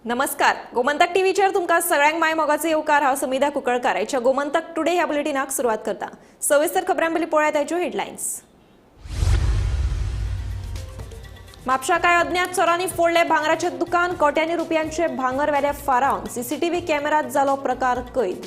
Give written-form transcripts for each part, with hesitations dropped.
नमस्कार. गोमंतक टीव्हीचेर तुमकां सगळ्यांक माय मोगाचो येवकार. हांव समिधा कुंकळकार. आयच्या गोमंतक टुडे ह्या बुलेटिनाक सुरवात करता. सविस्तर खबरां पयलीं पळयात आयच्यो हेडलायन्स. म्हापशा कांय अज्ञात चोरांनी फोडले भांगराचें दुकान. कोट्यांनी रुपयांचे भांगर व्हेले फारावन. सीसीटीव्ही कॅमेरात जालो प्रकार कैद.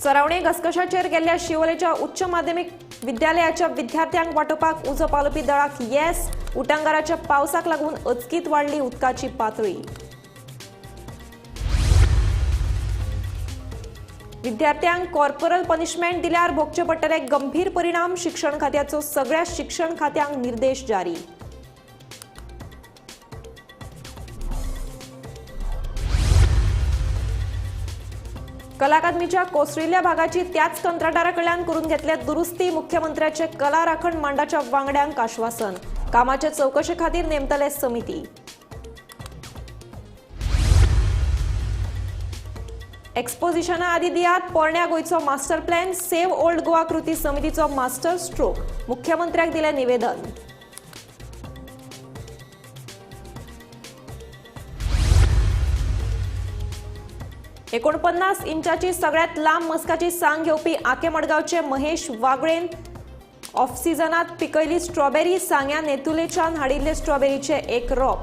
सरावणे घसघशाचेर गेल्ल्या शिवोलेच्या उच्च माध्यमीक विद्यालयाच्या विद्यार्थ्यांक वांटोवपाक उजो पालोवपी दळाक येस. उटंगाराच्या पावसाक लागून अचकीत वाडली उदकाची पातळी. विद्यार्थ्यांक कॉर्पोरल पनिशमेंट दिल्यार भोगचे पडटले गंभीर परिणाम. शिक्षण खात्याचो सगळ्या शिक्षण खात्यांक निर्देश जारी. कला अकादमीच्या कोसळिल्ल्या भागाची त्याच कंत्राटाराकडल्यान करून घेतले दुरुस्ती. मुख्यमंत्र्याचे कला राखण मांडाच्या वांगड्यांक आश्वासन. कामाचे चौकशे खातीर नेमतले समिती. एक्सपोजिशना आदी दियात. पोरण्या गोंयचो master plan. Save old Goa कृती समितीचो मास्टर स्ट्रोक. मुख्यमंत्र्याक दिले निवेदन. एकोणपन्नास इंचाची सगळ्यात लांब मस्काची सांग घेवपी आके मडगावचे महेश वागळेन ऑफ सिजनात पिकयली स्ट्रॉबेरी. सांग्या नेतुलेच्यान हाडिल्ले स्ट्रॉबेरीचे एक रोप.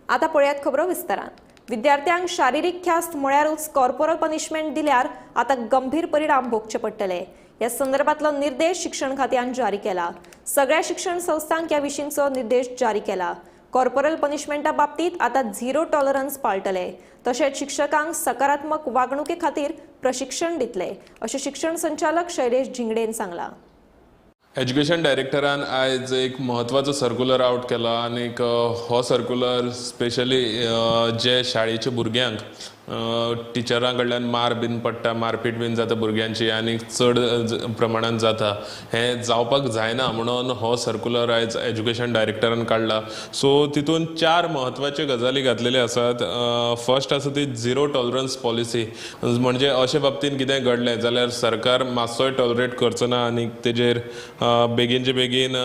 आता पळयात खबरो विस्तारान. विद्यार्थ्यांक शारिरीक ख्यास्त म्हळ्यारूच कॉर्पोरल पनिशमेंट दिल्यार आता गंभीर परिणाम भोगचे पडटले. या संदर्भातलो निर्देश शिक्षण खात्यान जारी केला. सगळ्या शिक्षण संस्थांक या विशींचो निर्देश जारी केला. कॉर्पोरल पनिशमेंटा बाबतीत आता झिरो टॉलरन्स पाळटले. तशेंच शिक्षकांक सकारात्मक वागणुके खातीर प्रशिक्षण दितले, अशें शिक्षण संचालक शैलेश झिंगडेन सांगला. एज्युकेशन डायरेक्टरान आयज एक म्हत्वाचो सर्क्युलर आउट केला आनी हो सर्क्युलर स्पेशली जे शाळेच्या भुरग्यांक टिचरां कडल्यान मार बीन पडटा, मारपीट बीन जाता भुरग्यांची आनी चड प्रमाणान जाता, हें जावपाक जायना म्हणून हो सर्क्युलर आयज एज्युकेशन डायरेक्टरान काडला. सो तितून 4 म्हत्वाचे गजाली घातलेले आसात. फर्स्ट आसा ती झिरो टॉलरन्स पॉलिसी. म्हणजे अशे बाबतीन कितें घडलें जाल्यार सरकार मातसोय टॉलरेट करचो ना आनी तेजेर बेगीनचे बेगीन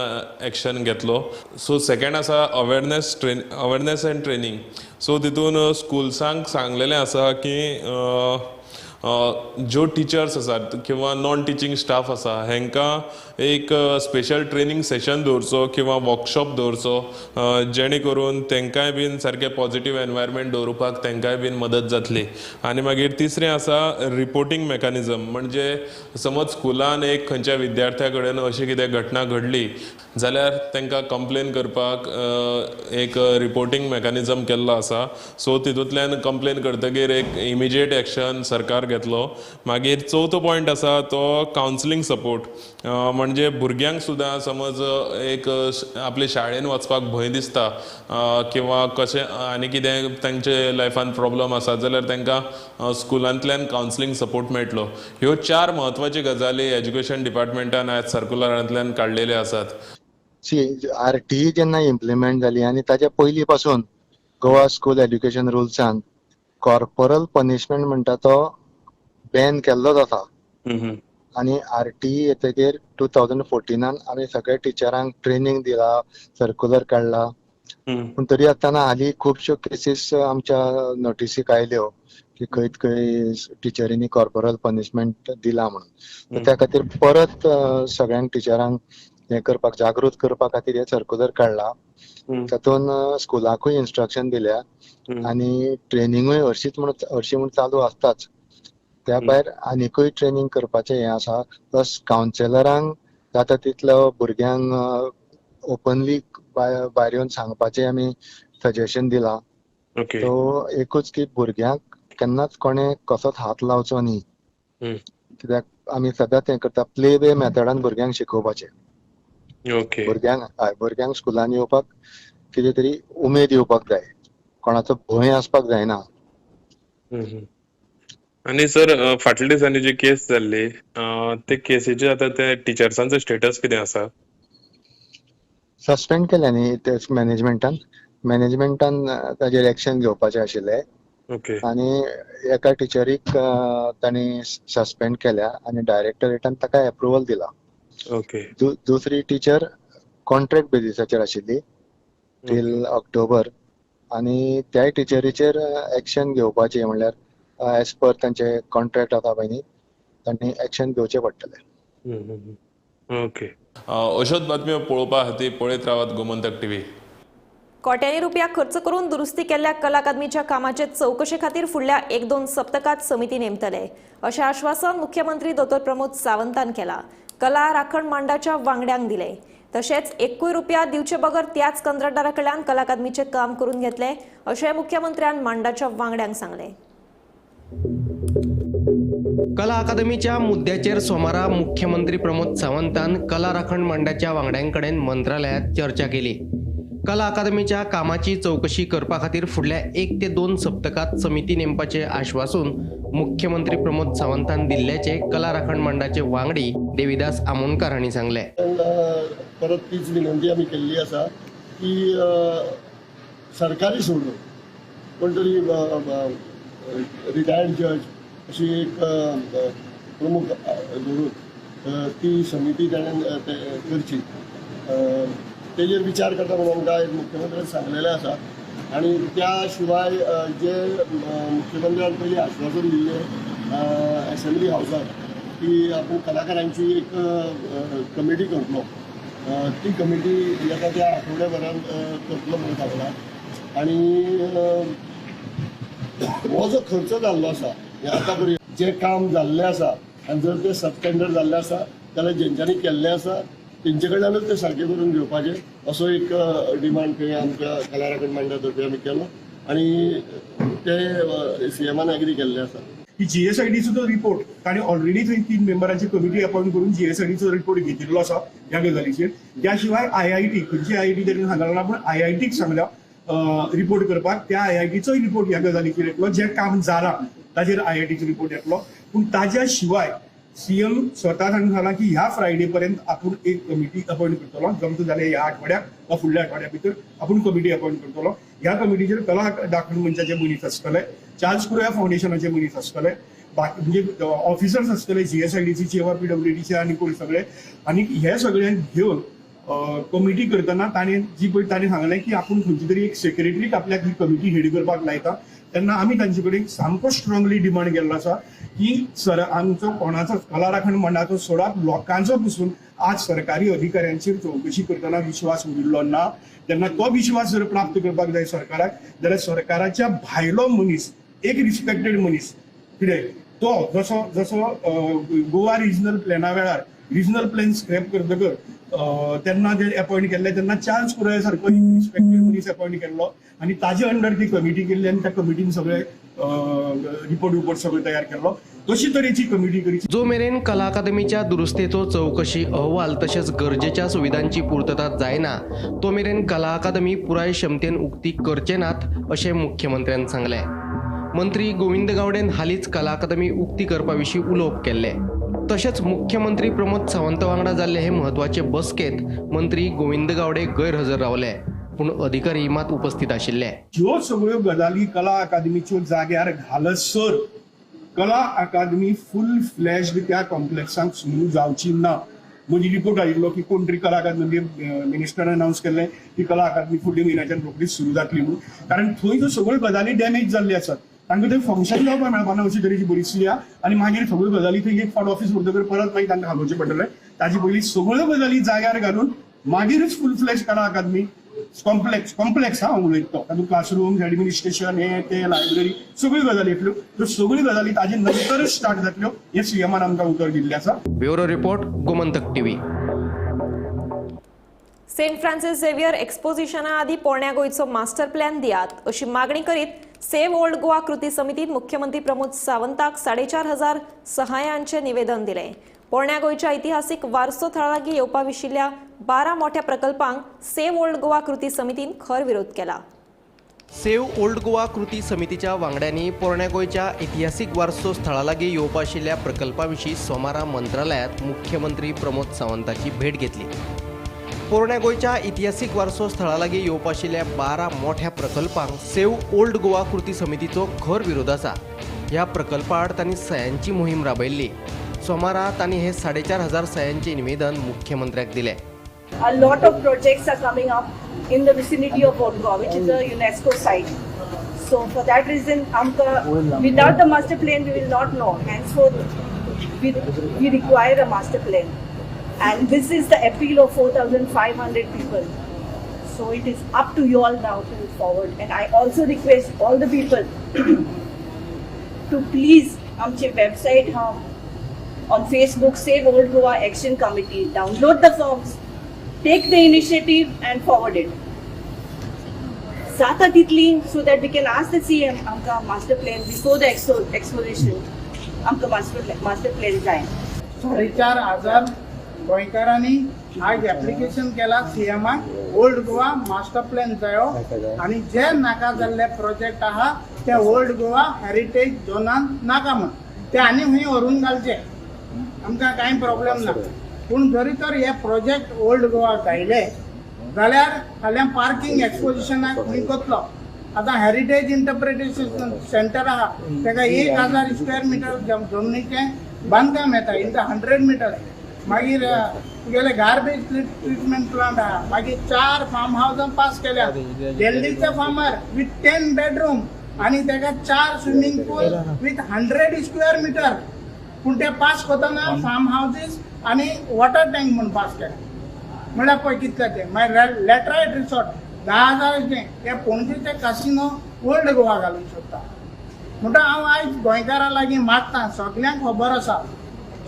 एक्शन घेतलो. सो सेकेंड आसा अवेरनेस एंड ट्रेनिंग. सो तितून स्कुल्सांक सांगलेलें आसा की ज्यो टिचर्स आसात किंवा नॉन टिचींग स्टाफ आसा हेंकां एक स्पेशल ट्रेनिंग सेशन दवरचो किंवा वर्कशॉप दवरचो जेणे करून तेंकांय बीन सारकें पॉझिटिव्ह एनवायरमेंट दवरपाक तेंकांय बीन मदत जातली. आनी मागीर तिसरें आसा रिपोर्टींग मेकॅनिझम. म्हणजे समज स्कुलान एक खंयच्या विद्यार्थ्या कडेन अशी कितें घटना घडली जाल्यार तांकां कंप्लेन करपाक एक रिपोर्टींग मेकॅनिझम केल्लो आसा. सो तितूंतल्यान कंप्लेन करतकीर एक इमिजिएट एक्शन सरकार घेतलो. मागीर चवथो पॉयंट आसा तो कावन्सिलींग सपोर्ट. म्हणजे भुरग्यांक सुद्दां समज एक आपले शाळेन वचपाक भंय दिसता किंवा कशें आनी कितें तांचे लायफान प्रॉब्लम आसा जाल्यार तांकां स्कुलांतल्यान कावन्सिलींग सपोर्ट मेळटलो. ह्यो 4 म्हत्वाच्यो गजाली एज्युकेशन डिपार्टमेंटान आयज सर्क्युलरांतल्यान काडलेले आसात. आरटीई जेन्ना इम्प्लिमेंट जाली आनी ताच्या पयलीं पासून गोवा स्कूल एज्युकेशन रुल्सान कॉर्पोरल पनिशमेंट म्हणटा तो बॅन केल्लोच आसा. आनी आरटीई येतकीर 2014 आमी सगळ्या टिचरांक ट्रेनिंग दिला, सर्क्युलर काडला. पूण तरी आसतना हालीं खुबश्यो केसीस आमच्या नोटिसीक आयल्यो की खंय टिचरींनी कॉर्पोरल पनिशमेंट दिला म्हणून. त्या खातीर परत सगळ्यांक टिचरांक हे करपाक जागृत करपा खातीर हे सर्क्युलर काडला. तातूंत स्कुलांकूय इन्स्ट्रक्शन दिल्या आनी ट्रेनिंगूय हरशीं म्हणून चालू आसताच. त्या भायर आनीकूय ट्रेनिंग करपाचें हें आसा. प्लस कावन्सिलरांक जाता तितलो भुरग्यांक ओपनली भायर येवन सांगपाचें आमी सजेशन दिलां. तो एकूच की भुरग्यांक केन्नाच कोणें कसोच हात लावचो न्ही. कित्याक आमी सदांच हें करता प्ले वे मेथडान भुरग्यांक शिकोवपाचें. भुरग्यांक स्कुलान येवपाक कितें तरी उमेद येवपाक जाय, कोणाचो भंय आसपाक जायना. आनी सर फाटल्या दिसांनी जी केस जाल्ली ते केसीचे आतां ते टिचर्सांचो स्टेटस कितें आसा? सस्पेंड केल्या न्ही मॅनेजमेंटान ताजेर एक्शन घेवपाचें आशिल्लें. ओके. आणि एका टिचरीक तांणी सस्पेंड केल्या आणि डायरेक्टरेटान ताका अप्रुवल दिला. ओके. दुसरी टीचर कॉन्ट्रॅक्ट बेसिसाचेर आशिल्ली टील ऑक्टोबर आणि त्या टिचरीचेर एक्शन घेवपाची म्हणल्यार एज पर तांचे कॉन्ट्रॅक्ट आसा पळय न्ही तांणी एक्शन घेवचें पडटलें. ओके. अश्योच बातम्यो पळोवपा खातीर पळयत रावात गोमंतक टीव्ही. कोट्यांनी रुपया खर्च करून दुरुस्ती केल्ल्या कला अकादमीच्या कामाचे चौकशे खातीर फुडल्या 1-2 सप्तकात समिती नेमतले अशें आश्वासन मुख्यमंत्री दोतोर प्रमोद सावंतान केला. कला राखण मांडाच्या वांगड्यांक दिले. तशेंच 1 रुपया दिवचे बगर त्याच कंत्राटदारा कडल्यान कला अकादमीचे काम करून घेतले अशें मुख्यमंत्र्यान मांडाच्या वांगड्यांक सांगले. कला अकादमीच्या मुद्द्याचेर सोमारा मुख्यमंत्री प्रमोद सावंतान कला राखण मांडाच्या वांगड्यांकडेन मंत्रालयात चर्चा केली. कला अकादमीच्या कामाची चौकशी करपा खातीर फुडल्या 1 ते 2 सप्तकात समिती नेमपाचे आश्वासन मुख्यमंत्री प्रमोद सावंतान दिल्ल्याचे कला राखण मांडाचे वांगडी देविदास आमोणकार हांणी सांगले. परत तीच विनंती आमी केल्ली आसा की सरकारी सोडून कोण तरी रिटायर्ड जज अशी एक प्रमुख धरून ती समिती ताणें करची तेजेर विचार करता म्हणून आमकां मुख्यमंत्र्यान सांगलेलें आसा. आणि त्या शिवाय जे मुख्यमंत्र्यान पयलीं आश्वासन दिल्लें असेंब्ली हावसात की आपूण कलाकारांची एक कमिटी करतलो. ती कमिटी येता त्या आठवड्याभरान करतलो म्हणून सांगला. आणि हो जो खर्च जाल्लो आसा आतां पर्यंत जे काम जाल्लें आसा आनी जर ते सबटेंडर जाल्लें आसा जाल्यार जेंच्यांनी केल्लें आसा तेंचे कडल्यानूच ते सारकें करून घेवपाचें असो एक डिमांड थंय आमच्या कला राखण मंडळा तर्फे आमी केलो आणि ते सीएमान एग्री केल्लें आसा. की जीएसआयडीचो जो रिपोर्ट ताणें ऑलरेडी थंय 3 मेंबरांची कमिटी अपॉइंट करून जीएसआयडीचो रिपोर्ट घेतिल्लो आसा ह्या गजालीचेर. त्या शिवाय आयआयटी खंयची आयआयटी तरी सांगला पूण आयआयटीक सांगल्या रिपोर्ट करपाक. त्या आयआयटीचोय रिपोर्ट ह्या गजालीचेर येतलो. जें काम जालां ताजेर आयआयटीचो रिपोर्ट येतलो. पूण ताज्या शिवाय सीएम स्वता सांगून सांगला की ह्या फ्रायडे पर्यंत आपूण एक कमिटी अपॉइंट करतलो. जमता जाल्यार ह्या आठवड्याक वा फुडल्या आठवड्या भितर आपूण कमिटी अपॉइंट करतलो. ह्या कमिटीचेर कला राखण मंचाचे मनीस आसतले, चार्ल्स कुरिया फाउंडेशनाचे मनीस आसतले, बाकी म्हणजे ऑफिसर्स आसतले जीएसआयडीसी चे पीडब्ल्यूडीचे आनी कोण सगळे. आनी हे सगळ्यांक घेवन कमिटी करतना ताणें सांगलें की आपूण खंयची तरी एक सेक्रेटरीक आपल्याक ही कमिटी हेड करपाक लायता. तेन्ना आमी तांचे कडेन सामको स्ट्रॉंगली डिमांड केल्लो आसा की सर आमचो कोणाचो कला राखण मंडळाचो सोडात लोकांचो पसून आज सरकारी अधिकाऱ्यांचेर चवकशी करतना विश्वास उरिल्लो ना. तेन्ना तो विश्वास जर प्राप्त करपाक जाय सरकाराक जाल्यार सरकाराच्या भायलो मनीस एक रिस्पेक्टेड मनीस कितें तो जसो जसो गोवा रिजनल प्लॅना वेळार रिजनल प्लॅन स्क्रॅप करतकर तेन्ना जे अपॉइंट केल्ले तेन्ना चार्ल्स कुरिया सारको रिस्पेक्टेड मनीस अपॉइंट केल्लो आणि ताजे अंडर ती कमिटी केल्ली आणि त्या कमिटीन सगळे रिपोर्ट सगळे तयार केल्लो. तशी तरेची कमिटी करी. जो मेरेन कला अकादमीच्या दुरुस्तेचो चौकशी अहवाल तशेंच गरजेच्या सुविधांची पूर्तता जायना तो मेरेन कला अकादमी पुराय क्षमतेन उक्ती करचे नात अशें मुख्यमंत्र्यान सांगलें. मंत्री गोविंद गावडेन हालींच कला अकादमी उक्ती करपा विशीं उलोवप केल्ले. तशेंच मुख्यमंत्री प्रमोद सावंत वांगडा जाल्ले हे म्हत्वाचे बसकेत मंत्री गोविंद गावडे गैरहजर रावले पूण अधिकारी मात उपस्थित आशिल्ले. ह्यो सगळ्यो गजाली कला अकादमीच्यो जाग्यार घालसर कला अकादमी फुल फ्लॅश्ड त्या कॉम्प्लेक्सांत सुरू जावची ना. म्हजी रिपोर्ट आयिल्लो की कोण तरी कला अकादमी मिनिस्टरान अनावन्स केल्लें की कला अकादमी फुडल्या म्हयन्याच्यान रोखडीच सुरू जातली म्हणून. कारण थंय ज्यो सगळ्यो गजाली डॅमेज जाल्ल्यो आसात तांकां थंय फंक्शन जावपाक मेळपाना अशी तरेची परिस्थिती आहा. आनी मागीर सगळ्यो गजाली थंय एक फावट ऑफिस व्हरतकर परत मागीर तांकां हालोवचें पडटलें. ताजे पयलीं सगळ्यो गजाली जाग्यार घालून मागीरच फुल फ्लॅश कला अकादमी कॉम्प्लेक्स हांव उलयता तातूंत क्लासरूम एडमिनिस्ट्रेशन हे ते लायब्ररी सगळ्यो गजाली येतल्यो. त्यो सगळ्यो गजाली ताजे नंतरच स्टार्ट जातल्यो हे सीएमान आमकां उतर दिल्लें आसा. Bureau report Gomantak TV. Saint Francis Xavier एक्सपोजिशना आदी पोरण्या गोंयचो मास्टर प्लॅन दियात अशी मागणी करीत सेव्ह ओल्ड गोवा कृती समितीन मुख्यमंत्री प्रमोद सावंताक 4,500 सहाय्यांचे निवेदन दिले. पोरण्या गोंयच्या इतिहासीक वारसो थळा लागीं येवपा विशिल्ल्या 12 मोठ्या प्रकल्पांक सेव्ह ओल्ड गोवा कृती समितीन खर विरोध केला. सेव्ह ओल्ड गोवा कृती समितीच्या वांगड्यांनी पोरण्या गोंयच्या इतिहासीक वारसो स्थळा लागीं येवपा आशिल्ल्या प्रकल्पा विशीं सोमारा मंत्रालयात मुख्यमंत्री प्रमोद सावंताची भेट घेतली. पोरण्या गोंयच्या इतिहासीक वारसो स्थळा लागीं येवप आशिल्ल्या 12 मोठ्या प्रकल्पांक सेव्ह ओल्ड गोवा कृती समितीचो खर विरोध आसा. ह्या प्रकल्पा आड तांणी सयांची मोहीम राबयल्ली. सोमारा तांणी हे 4,500 सयांचे निवेदन मुख्यमंत्र्याक दिले. A lot of projects are coming up in the vicinity of Old Goa, which is a UNESCO site. So for that reason, without the master plan, we will not know. Henceforth, we require a master plan. And this is the appeal of 4,500 people. So it is up to you all now to move forward. And I also request all the people to please आमचे website on Facebook, Save Old Goa Action Committee. Download the forms, take the initiative and forward it. Sata titli, so that we can ask the CM amka master plan before the exposition. Amka master plan जाय. 4,500 गोंयकारांनी आज application केला सीएमाक old Goa master plan जायो आणि जे नाका जाल्ले project आहा ते ओल्ड गोवा हेरिटेज झोनान नाका म्हण ते आनी खंय व्हरून घालचे. आमकां कांय प्रॉब्लेम ना. पूण जरी तर हे प्रोजेक्ट ओल्ड गोवा गायले जाल्यार फाल्यां पार्किंग एक्सपोजिशनाक खंय करतलो. आतां हेरिटेज इंटरप्रिटेशन सेंटर आहा तेका 1,000 स्क्वेअर मिटर जमनीचें बांदकाम येता इन द 100 मिटर. मागीर तुगेले गार्बेज ट्रीटमेंट प्लांट आहा. मागीर 4 फार्म हावजां पास केल्या. दिल्लीचे फार्मर विथ 10 बेडरूम आणि तेका 4 swimming pool with 100 square metre. पूण ते पास करतना फार्म हाऊसेस आणि वॉटर टँक म्हणून पास केले. म्हळ्यार पळय कितले ते. मागीर लॅटरायट रिसॉर्ट 10,000 ते पणजेचे कासिनो ओल्ड गोवा घालूंक सोदता. म्हणटा हांव आयज गोंयकारां लागीं मागता, सगळ्यांक खबर आसा,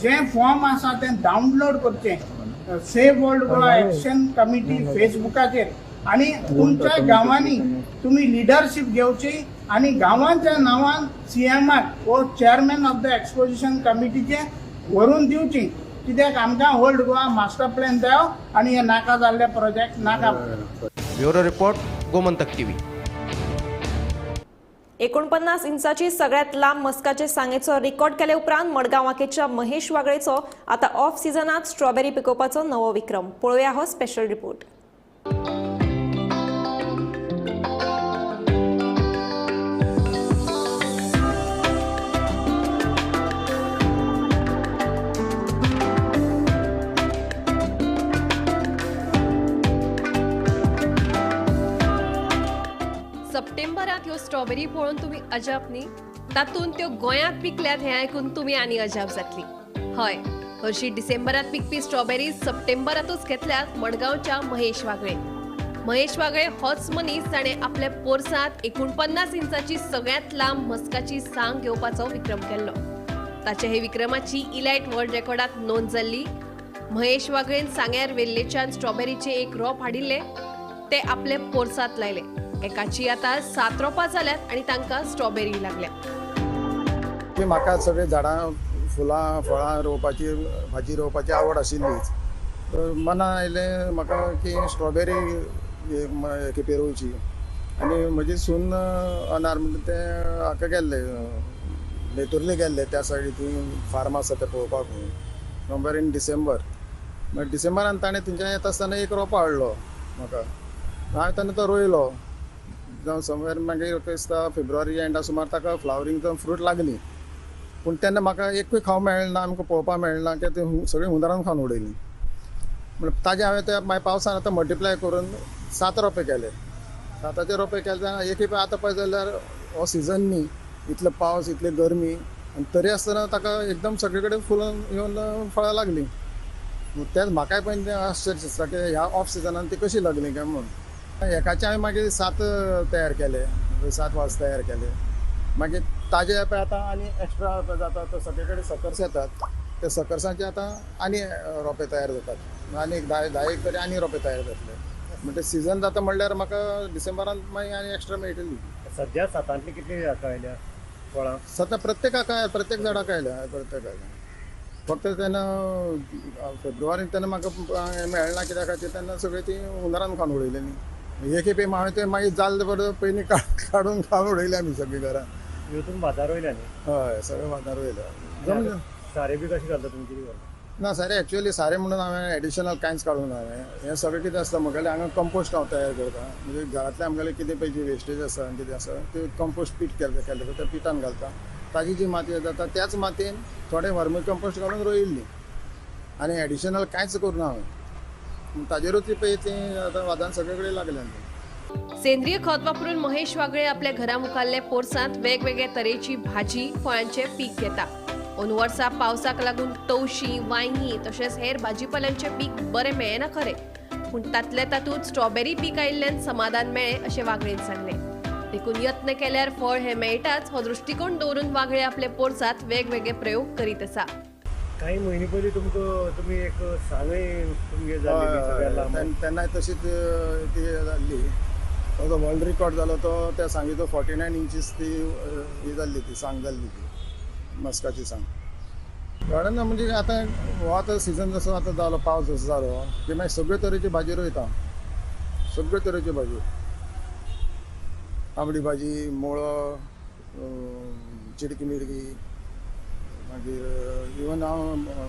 जे फॉर्म आसा ते डावनलोड करचे save old Goa action committee फेसबुकाचेर आणि तुमच्या गांवांनी तुम्ही लिडरशीप घेवची आणि गांवांच्या नांवान सीएमाक वो चेअरमॅन ऑफ द एक्सपोजिशन कमिटीचे व्हरून दिवची. कित्याक आमकां ओल्ड गोवा मास्टर प्लॅन जायो आणि हे नाका जाल्ले प्रोजेक्ट नाका. Bureau report, Gomantak TV. 49 इंचाची सगळ्यात लांब मस्काचे सांगेचो रेकॉर्ड केले उपरांत मडगांव वाकेच्या महेश वागळेचो आता ऑफ सिजनात स्ट्रॉबेरी पिकोवपाचो नवो विक्रम. पळोवया हो स्पेशल रिपोर्ट. सप्टेंबरात ह्यो स्ट्रॉबेरी पळोवन तुम्ही अजाप न्ही. तातूंत त्यो गोंयांत पिकल्यात हें आयकून तुम्ही आनी अजाप जातली. हय, हरशी डिसेंबरात पिकपी स्ट्रॉबेरी सप्टेंबरातूच घेतल्यात मडगांवच्या महेश वागळे. महेश वागळे होच मनीस जाणें आपल्या पोरसांत 49 इंचाची सगळ्यात लांब मस्काची सांग घेवपाचो विक्रम केल्लो. ताचे हे विक्रमाची इलायट वर्ल्ड रेकॉर्डात नोंद जाल्ली. महेश वागळेन सांग्यार वेल्लेच्यान स्ट्रॉबेरीचे एक रोप हाडिल्ले, ते आपले पोरसांत लायले. एकाची आता 7 रोपां जाल्यात आणि तांकां स्ट्रॉबेरी लागल्या. म्हाका सगळे झाडां फुलां फळां रोवपाची भाजी रोवपाची आवड आशिल्लीच. मनान आयलें म्हाका की स्ट्रॉबेरी पेरोवची. आनी म्हजी सून अनार म्हणटा ते हाका गेल्ले बेतुर्ली गेल्ले त्या सायडीन फार्म आसा ते पळोवपाक नोव्हेंबर इन डिसेंबर. मागीर डिसेंबरान ताणें थंयच्यान येता आसतना एक रोपो हाडलो म्हाका. हांवें तेन्ना तो रोयलो जावं समवेर. मागीर दिसता फेब्रुवारी एंडा सुमार ताका फ्लावरींग जावन फ्रूट लागली. पूण तेन्ना म्हाका एकूय खावंक मेळना, आमकां पळोवपाक मेळना की ते सगळीं हुंदरान खावन उडयलीं. म्हणल्यार ताजे हांवें ते मागीर पावसान आतां मल्टिप्लाय करून 7 रोपे केले. 7 रोपे केले तेन्ना एकूय आतां पळय जाल्यार हो सिजन न्ही, इतलो पावस इतली गरमी आनी तरी आसतना ताका एकदम सगळे कडेन फुलां येवन फळां लागलीं. तेच म्हाकाय पळय तें आश्चर्य दिसता की ह्या ऑफ सिजनान ती कशी लागली काय म्हणून. एकाचे हांवें मागीर 7 तयार केले, 7 वाज तयार केले. मागीर ताजे आतां आनी एक्स्ट्रा जाता तो सगळे कडेन सकर्स येतात, ते सकर्सांचे आतां आनी रोपे तयार जातात. आनी 10 तरी आनी रोपे तयार जातले. म्हणजे सीजन जाता म्हणल्यार म्हाका डिसेंबरान मागीर आनी एक्स्ट्रा मेळटली. सध्या 7 कितली आयल्या फळां? 7 प्रत्येकाक प्रत्येक झाडाक आयल्या. प्रत्येकाक फक्त तेन्ना फेब्रुवारीन तेन्ना म्हाका मेळना कित्याक खातीर तेन्ना सगळीं ती हुंदरान खावन उडयलेलीं. एक खेपे हांवें ते मागीर जाल्ले बरोबर पयलीं काडून खावन उडयले आमी सगळीं घरां. हितून भाजार वयल्या न्ही? हय, सगळें भाजार वयल्या. सारे बी कशी घालता तुमी? कितें घालता? ना सारे एक्चुअली सारे म्हणून हांवें एडिशनल कांयच काडून हांवें हें सगळें कितें आसता म्हगेलें हांगा कंपोस्ट हांव तयार करता म्हणजे घरांतलें आमगेलें कितें पळय वेस्टेज आसा कितें आसा ते कंपोस्ट पीट केल्लें त्या पिठान घालता ताजी जी माती जाता त्याच मातयेन थोडें वर्मी कंपोस्ट घालून रोयिल्ली आनी एडिशनल कांयच करूना हांवें ताजेरूच पळय तें आतां वादान सगळे कडेन लागलें सेंद्रिय खत वापरून महेश वागळे आपल्या घरा मुखाल्ले पोरसांत वेगवेगळे तरेची भाजी फळांचे पीक घेता अंदू वर्सा पावसाक लागून तवशीं वांयगी तशेंच हेर भाजीपाल्यांचे पीक बरें मेळना खरें पूण तातले तातूंत स्ट्रॉबेरी पीक आयिल्ल्यान समाधान मेळ्ळें अशें वागळेन सांगलें देखून यत्न केल्यार फळ हें मेळटाच हो दृश्टिकोन दवरून वागळे आपले पोरसांत वेगवेगळे प्रयोग करीत आसा काही महिने पयलीं तुमी एक सावय तुमगे जाल्ली सगळ्या लांब तेन्ना तशीच ती जाल्ली तो वर्ल्ड रिकॉर्ड जालो तो त्या सांगीचो 49 इंचीस ती ही जाल्ली ती सांग जाल्ली ती मस्काची सांग कळ्ळें ना म्हणजे आतां हो आतां सिजन जसो आतां जालो पावस जसो जालो की मागीर सगळे तरेची भाजी रोयता सगळे तरेच्यो भाजयो तांबडी भाजी मुळो चिडकी मिडकी मागीर इवन हांव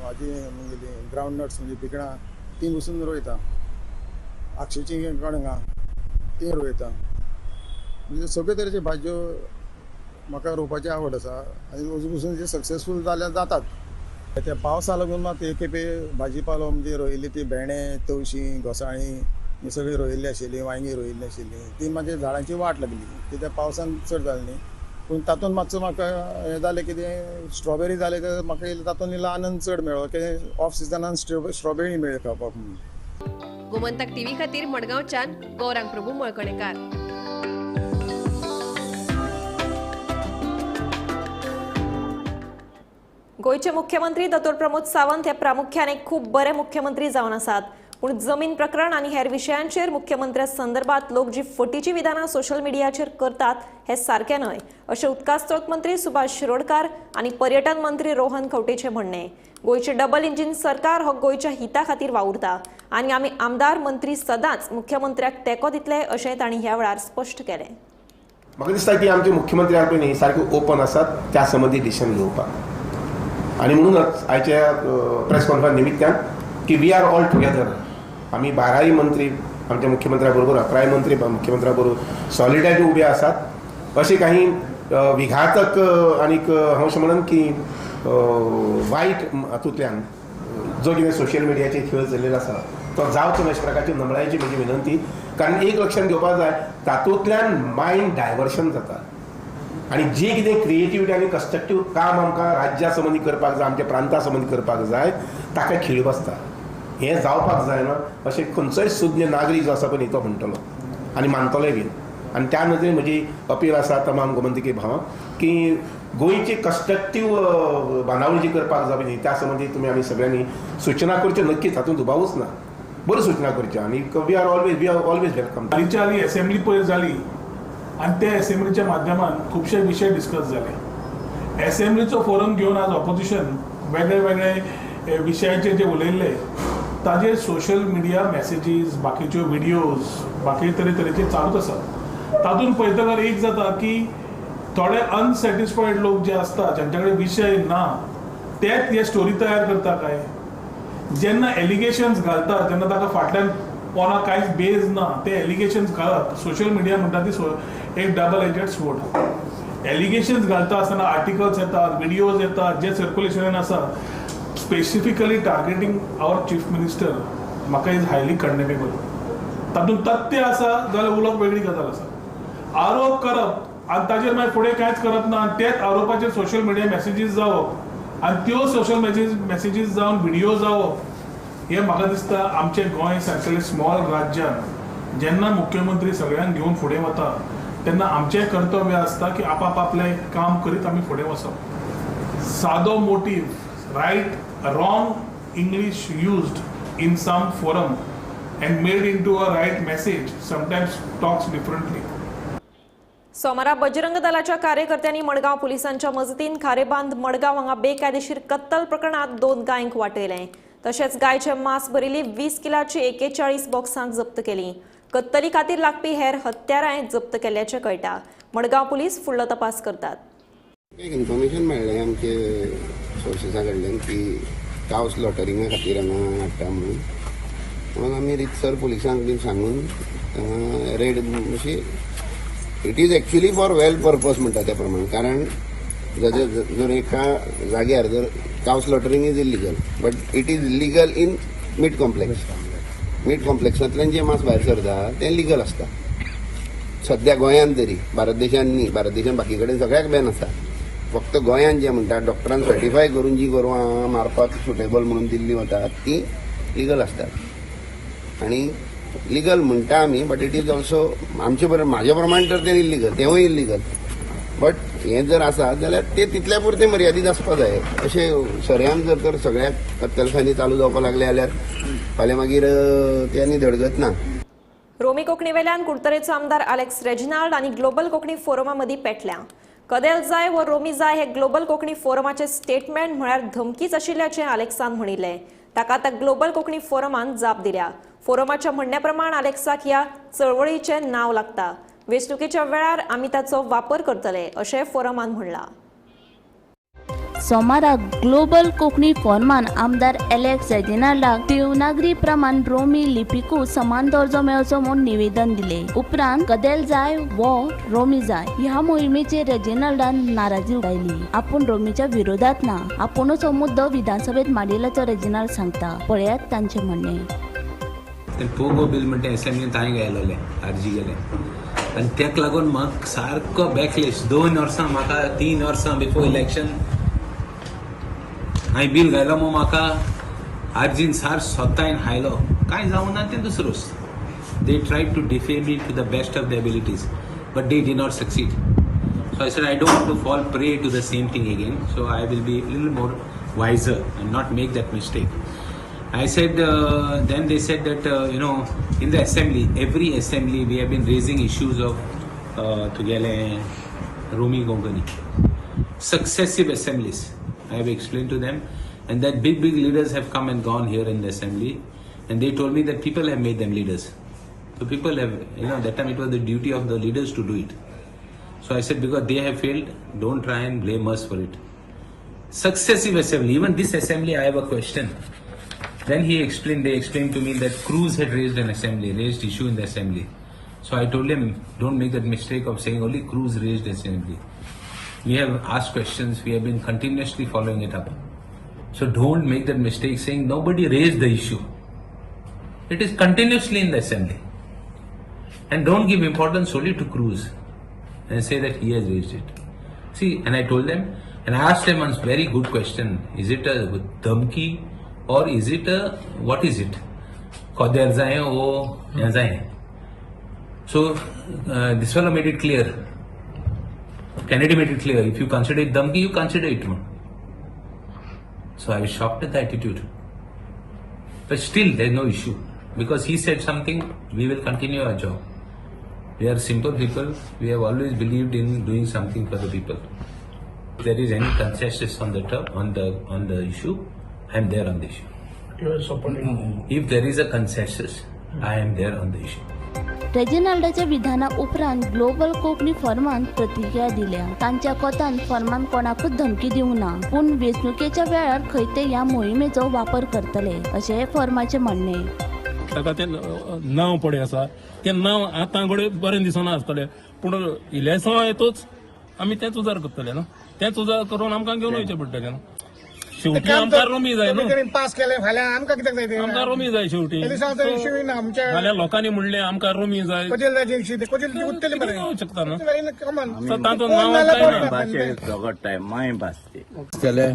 हाजी म्हणजे ग्रावंड नट्स म्हणजे पिकणां ती बसून रोयता आक्षेची कणगां ती रोयता म्हणजे सगळे तरेच्यो भाजयो म्हाका रोवपाची आवड आसा आनी अजून पसून जे सक्सेसफूल जाल्यार जातात त्या पावसा लागून मात एक खेपे भाजीपालो म्हणजे रोयिल्ली ती भेंडे तवशीं घोसाळीं ही सगळी रोयिल्ली आशिल्ली वांयगी रोयिल्ली आशिल्ली ती मागीर झाडांची वाट लागली कित्याक पावसान चड जाली न्ही पूण तातूंत मातसो म्हाका हें जालें कितें स्ट्रॉबेरी जाले तर म्हाका तातूंत इल्लो आनंद चड मेळ्ळो कित्याक ऑफ सिजनान स्ट्रॉबेरी मेळ्ळी खावपाक म्हणून गोमंतक टीव्ही खातीर मडगांवच्यान गौरांग प्रभू मळकणेकार. गोयचे मुख्यमंत्री दोतोर प्रमोद सावंत हे प्रामुख्यान एक खूब बरे मुख्यमंत्री जावन आसात पूण जमीन प्रकरण आनी हेर विशयांचेर मुख्यमंत्र्या संदर्भात लोक जी फटीची विधानां सोशल मिडियाचेर करतात हे सारकें न्हय अशें उदका स्त्रोत मंत्री सुभाष शिरोडकार आनी पर्यटन मंत्री रोहन खंवटेचें म्हणणें. गोयचे डबल इंजिन सरकार हो गोयच्या हिता खातीर वावुरता आनी आमी आमदार मंत्री सदांच मुख्यमंत्र्याक तेंको दितले अशें तांणी ह्या वेळार स्पश्ट केलें. म्हाका दिसता की आमचे मुख्यमंत्री पळय सारके ओपन आसात त्या संबंधी डिसिशन घेवपाक आनी म्हणूनच आयच्या प्रेस कॉन्फरन्स निमित्यान की वी आर ऑल टुगेदर आमी 12 मंत्री आमच्या मुख्यमंत्र्या बरोबर 11 मंत्री मुख्यमंत्र्या बरोबर सॉलिडॅरिटी उबे आसात अशें काही विघातक आनीक हांव अशें म्हणन की वायट हातूंतल्यान जो कितें सोशल मिडियाचेर खेळ चलिल्लो आसा तो जावचो अशा प्रकारची नमळायची म्हजी विनंती कारण एक लक्षात घेवपाक जाय तातूंतल्यान मायंड डायवर्शन जाता आनी जे कितें क्रिएटिविटी आनी कन्स्ट्रक्टीव काम आमकां राज्या संबंदी करपाक जाय आमच्या प्रांता संबंदी करपाक जाय ताका खीळ बसता हें जावपाक जायना अशें खंयचोय सुज्ञ नागरीक जो आसा पळय तो म्हणटलो आनी मानतलोय बीन आनी त्या नदरेन म्हजी अपील आसा तमाम गोमंतकी भावांक की गोंयची कन्स्ट्रक्टीव बांदावळी जी करपाक जाय न्ही त्या संबंदी तुमी आमी सगळ्यांनी सूचना करच्यो नक्कीच हातूंत दुबावूच ना बऱ्यो सूचना करच्यो आनी वी आर ऑलवेज वेलकम. हालींच्या हालीं असेंब्ली पळय जाली आनी त्या असेंब्लीच्या माध्यमान खुबशे विशय डिस्कस जाले. असेंब्लीचो फोरम घेवन आज ऑपोजिशन वेगळे वेगळे विशयाचेर जे उलयल्ले ताजेर सोशल मिडिया मॅसेजीस बाकीच्यो व्हिडियोज बाकी तरेचे चालूच आसा. तातूंत पळयतल्यार एक जाता की थोडे अनसॅटिस्फायड लोक जे आसता जांचे कडेन विशय ना तेच हे स्टोरी तयार करता काय जेन्ना एलिगेशन्स घालता तेन्ना ताका फाटल्यान कोणा कांयच बेज ना ते एलिगेशन्स घालप सोशल मिडिया म्हणटा ती एक डबल एजेड स्वॉर्ड. एलिगेशन्स घालता आसतना आर्टिकल्स येतात व्हिडियोज येतात जे सर्क्युलेशनान आसा स्पेसिफिकली टार्गेटिंग आवर चीफ मिनिस्टर म्हाका इज हायली कंडेमेबल. तातूंत तथ्य आसा जाल्यार उलोवप वेगळी गजाल आसा. आरोप करप आनी ताजेर मागीर फुडें कांयच करप ना आनी तेच आरोपाचेर सोशल मिडिया मॅसेजीस जावप आनी त्यो सोशल मॅसेजीस जावन व्हिडियो जावप हे म्हाका दिसता आमचे गोंय सारकेले स्मॉल राज्यान जेन्ना मुख्यमंत्री सगळ्यांक घेवन फुडें वता तेन्ना आमचें कर्तव्य आसता की आपलें काम करीत आमी फुडें वचप. सादो motive right wrong English used in some forum and made into a right message sometimes talks differently. सोमारा बजरंग दलाच्या कार्यकर्त्यांनी मडगाव पोलिसांच्या मजतीन खारेबांद मडगाव हांगा बेकायदेशीर कत्तल प्रकरणात 2 गायंक वाटयले. तशेंच गायचे मांस भरिल्ली 20 किलाची 41 बॉक्सां जप्त केली. कत्तली खातीर लागपी हेर हत्यारांय जप्त केल्ल्याचें कळटा. मडगाव पुलीस फुडलो तपास करतात. इन्फॉर्मेशन मेळ्ळें आमचे सोर्सेसा कडल्यान की काव स्लॉटरिंगा खातीर हांगा हाडटा म्हणून आमी रितसर पुलिसांक बीन सांगून रेड अशी it is actually for well purpose म्हणटा त्या प्रमाणे. कारण जर एका जाग्यार जर cow slaughtering is illegal but it is legal in meat complex. Meat कॉम्प्लेक्सांतल्यान जे मांस भायर सरता तें लिगल आसता सध्या गोंयांत तरी. भारत देशान न्ही, भारत देशान बाकी कडेन सगळ्याक बॅन आसा. फक्त गोंयांत जे म्हणटा डॉक्टरान सर्टिफाय करून जी गोरवां मारपाक सुटेबल म्हणून दिल्ली वतात ती लिगल आसतात. आनी लिगल म्हणटा आमी बट इट इज ऑल्सो आमचे म्हाजे प्रमाणे तर तें इल्लिगल, तेंवूय इल्लिगल. बट हें जर आसा जाल्यार ते तितल्या पुरते मर्यादीत आसपा जाय. अशें सऱ्यान जर तर सगळ्याक कत्तलखानी चालू जावपाक लागले जाल्यार फाल्यां मागीर ते आनी धडगत ना. रोमी कोंकणी वेल्यान कुडतरेचो आमदार अलेक्स रेजिनाल्ड आनी ग्लोबल कोंकणी फोरमा मदीं पेटल्या. कदेल जाय व रोमी जाय हे ग्लोबल कोंकणी फोरमाचे स्टेटमेंट म्हळ्यार धमकीच आशिल्ल्याचें अलेक्सान म्हणिल्लें. ताका आतां ग्लोबल कोंकणी फोरमान जाप दिल्या. फोरमाच्या म्हणण्या प्रमाण अलेक्साक ह्या चळवळीचें नांव लागता. वेंचणुकेच्या वेळार आमी ताचो वापर करतले अशें फोरमान म्हणलां. सोमाराक ग्लोबल कोंकणी फोरमान आमदार एलेक्स रेजिनाल्डाक देवनागरी प्रमाण रोमी लिपीकू समान दर्जो मेळचो म्हूण निवेदन दिले. उपरांत कदेल जाय वो रोमी जाय ह्या मोहिमेचेर रेजिनाल्डान नाराजी उडयली. आपूण रोमीच्या विरोधात ना, आपुणूच हो मुद्दो विधानसभेत मांडिल्ल्याचो रेजिनाल्ड सांगता. पळयात तांचे म्हणणे. पोगो बिल म्हणटा असेंब्लींत हांवें गेलोले अर्जी गेले आनी तेका लागून म्हाका सारको बॅकलेश 2 वर्सां म्हाका 3 वर्सां बिफोर इलेक्शन हांवें बिल घायलो मग म्हाका अर्जीन सार स्वतान हायलो कांय जावं ना तें दुसरोच. They tried to defame me to the best of the abilities but they did not succeed. So I said I don't want to fall prey to the same thing again. So I will be little more wiser and not make that mistake. I said, then they said that, in the assembly, every assembly we have been raising issues of Tugele, Romi Gongani. Successive assemblies, I have explained to them, and that big leaders have come and gone here in the assembly, and they told me that people have made them leaders. So people have, that time it was the duty of the leaders to do it. So I said, because they have failed, don't try and blame us for it. Successive assembly, even this assembly I have a question. Then they explained to me that Cruz had raised issue in the assembly. So I told him, don't make that mistake of saying only Cruz raised assembly. We have asked questions, we have been continuously following it up. So don't make that mistake saying nobody raised the issue. It is continuously in the assembly. And don't give importance only to Cruz and say that he has raised it. See, and I told them, and I asked them one very good question, is it a dhamki? Or is it what is it? Qadir Zaye or Zaye. So this fellow made it clear. Kennedy made it clear. If you consider it dhamki, you consider it. So I was shocked at the attitude. But still, there is no issue. Because he said something, we will continue our job. We are simple people. We have always believed in doing something for the people. If there is any consensus on the issue, I am there on the issue. You are supporting. If there is a consensus, I am there on the issue. रेजिनाल्डाच्या विधाना उपरांत global Konkani फॉर्मान प्रतिक्रिया दिल्या. तांच्या कोतान फॉर्मान कोणाकूच धमकी दिवंक ना, पूण वेंचणुकेच्या वेळार खंय ते ह्या मोहिमेचो वापर करतले अशें फॉर्माचे म्हणणे. ताका तें नांव पडे आसा तें नांव आतां घडये बरें दिसना आसतलें, पूण इलेक्शन येतूच आमी तेंच उजार करतले ना. तेंच उजार करून आमकां घेवन वयचें पडटलें ना. शेवटी आमकां रोमी जाय न्हू. पास केले फाल्यां आमकां कित्याक जाय ते? आमकां रोमी जाय शेवटी. फाल्यां लोकांनी म्हणलें आमकां रोमी जाय. कोचेल उत्तले बरें शकता ना. ताचो नांव झगडटाय माय भास केले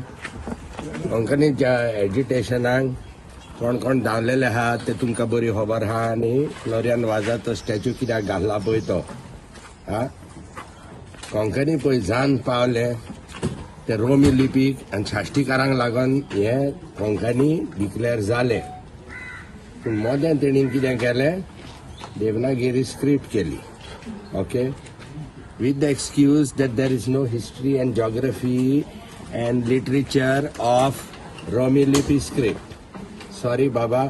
कोंकणी एज्युटेशनाक कोण कोण धांवलेले आहा ते तुमकां बरी खबर आहा. आनी फ्लोरियन वाजाचो स्टॅच्यू कित्याक घालला पळय तो कोंकणी पळय जान पावले ते रोमी लिपीक आनी शाश्टीकारांक लागून हे कोंकणी डिक्लेअर जाले. पूण मोदें तेणी कितें केलें देवनागिरी स्क्रिप्ट केली. Okay, with the excuse that there is no history and geography and literature of Romi lipi script. Sorry बाबा,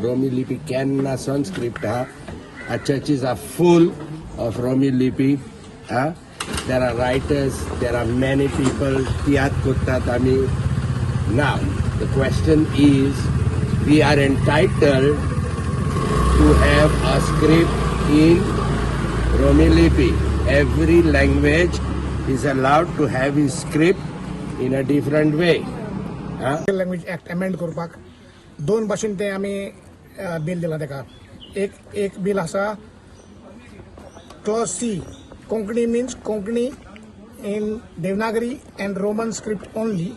रोमी लिपी केन्ना सोन स्क्रिप्ट आहा. Our churches are full of Romi lipi. There are writers, there are many people, tiyat kuttat ami. Now, The question is, we are entitled to have a script in Romi Lipi. Every language is allowed to have its script in a different way. Language act amend करपाक दोन भाशेन ते आमी bill दिला तेका. एक bill आसा clause C, Konkani means Konkani in Devanagari and Roman script only,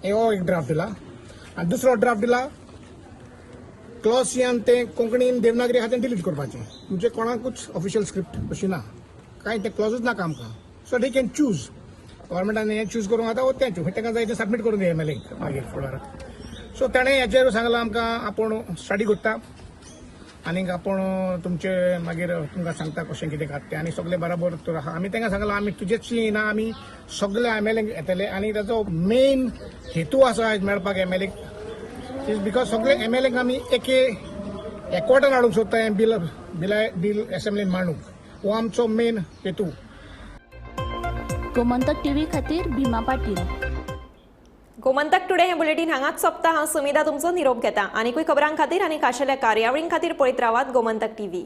हो एक ड्राफ्ट दिला. आणि दुसरो ड्राफ्ट दिला क्लॉज सीन ते कोंकणी इन देवनागरी आहा तें डिलीट करपाचें. म्हणजे कोणाकूच ऑफिशियल स्क्रिप्ट अशी ना, कांय ते क्लॉजूच नाका आमकां. सो दे कॅन चूज, गव्हर्मेंटान हें चूज करूंक आतां वो तें ताका जाय तें सबमीट करून दिया MLA मागीर फुडार. सो ताणें हेचेर सांगलां आमकां आपूण स्टडी करता आनीक आपूण तुमचे मागीर तुमकां सांगता कशें कितें कात तें, आनी सगळें बराबर तर आहा. आमी तांकां सांगलां आमी तुजेच येना, आमी सगळे MLA येतले. आनी ताचो मेन हेतू आसा आयज मेळपाक MLA इज बिकॉज सगळे MLA आमी एकवटान हाडूंक सोदता हें बिल असेंब्लीन मांडूंक. हो आमचो मेन हेतू. गोमंतक टीव्ही खातीर भीमा पाटील. गोमंतक टुडे हे बुलेटिन हांगाच सोंपता. हांव सुमिता तुमचो निरोप घेता. आनीकूय खबरां खातीर आनी खाशेल्या कार्यावळीं खातीर पळयत रावात गोमंतक टीव्ही.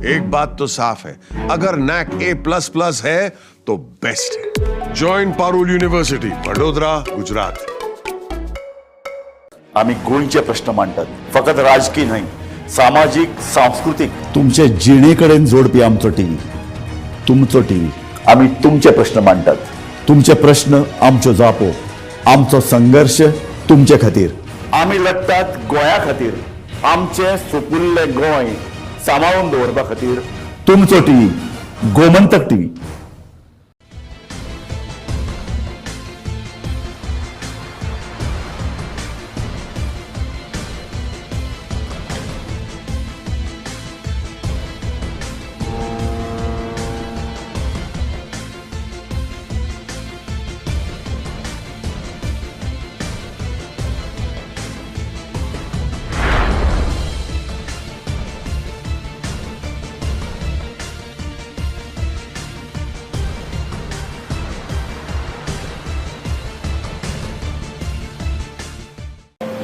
एक बात तो साफ है, अगर NAC A++ है तो बेस्ट है. Join Parul university, Vadodara, Gujarat. आम्ही गोंयचे प्रश्न मांडटात, फकत राजकीय न्हय, सामाजिक सांस्कृतिक. तुमचे जिणेकडेन जोडपी आमचो टीव्ही, तुमचो टीव्ही. आम्ही तुमचे प्रश्न मांडटात. तुमचे प्रश्न आमच्यो जापो, आमचो संघर्ष तुमचे खातीर. आम्ही लढटात गोंया खातीर, आमचे सोपुल्ले गोंय सांबाळून दवरपा खातीर. तुमचो टीव्ही, गोमंतक टीव्ही.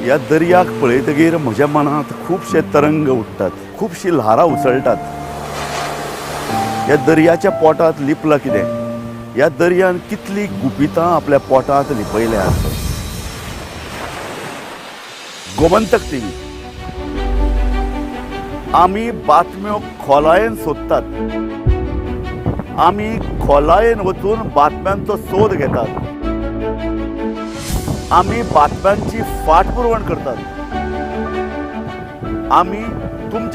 ह्या दर्याक पळयतकीर म्हज्या मनांत खुबशे तरंग उठतात, खुबशी ल्हारां उसळटात. ह्या दर्याच्या पोटांत लिपलां कितें? ह्या दर्यान कितलीं गुपितां आपल्या पोटांत लिपयल्यात. गोमंतक टीव्ही. आमी बातम्यो खोलायेन सोदतात, आमी खोलायेन वचून बातम्यांचो सोद घेतात, आमी बातम्यांची फाटपुरवण करतात. आमी तुमचे